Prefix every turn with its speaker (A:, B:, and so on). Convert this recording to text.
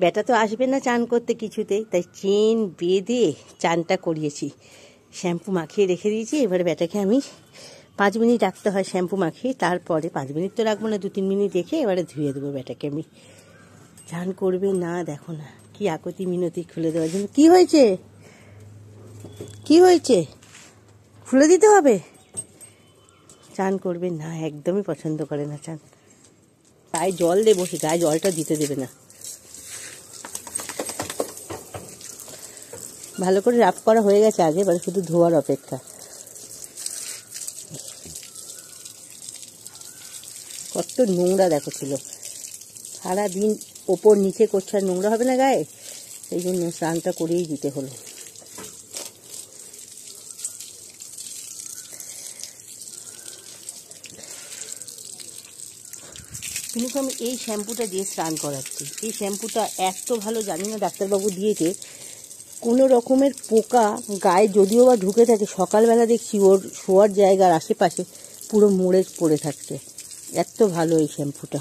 A: ব্যাটা তো আসবে না চান করতে কিছুতেই, তাই চেন বেঁধে চানটা করিয়েছি। শ্যাম্পু মাখিয়ে রেখে দিয়েছি। এবারে ব্যাটাকে আমি 5 মিনিট রাখতে হয় শ্যাম্পু মাখিয়ে, তারপরে 5 মিনিট তো রাখবো না, 2-3 মিনিট রেখে এবারে ধুয়ে দেবো ব্যাটাকে আমি। চান করবে না, দেখো না কি আকতি মিনতি খুলে দেওয়ার জন্য। কি হয়েছে, কি হয়েছে, খুলে দিতে হবে? চান করবে না, একদমই পছন্দ করে না চান। গায়ে জল দেবো, সে গায়ে জলটা দিতে দেবে না। ভালো করে রাফ করা হয়ে গেছে আগে, এবারে শুধু ধোয়ার অপেক্ষা। কত নোংরা দেখো ছিল, সারাদিন ওপর নিচে করছে, আর নোংরা হবে না গায়ে? সেই জন্য স্নানটা করেই দিতে হলো। কিন্তু আমি এই শ্যাম্পুটা দিয়ে স্নান করাচ্ছি। এই শ্যাম্পুটা এত ভালো, জানি না ডাক্তারবাবু দিয়েছে। কোনো রকমের পোকা গায়ে যদিও বা ঢুকে থাকে, সকালবেলা দেখছি ওর শোয়ার জায়গার আশেপাশে পুরো মরে পড়ে থাকছে। এত ভালো এই শ্যাম্পুটা।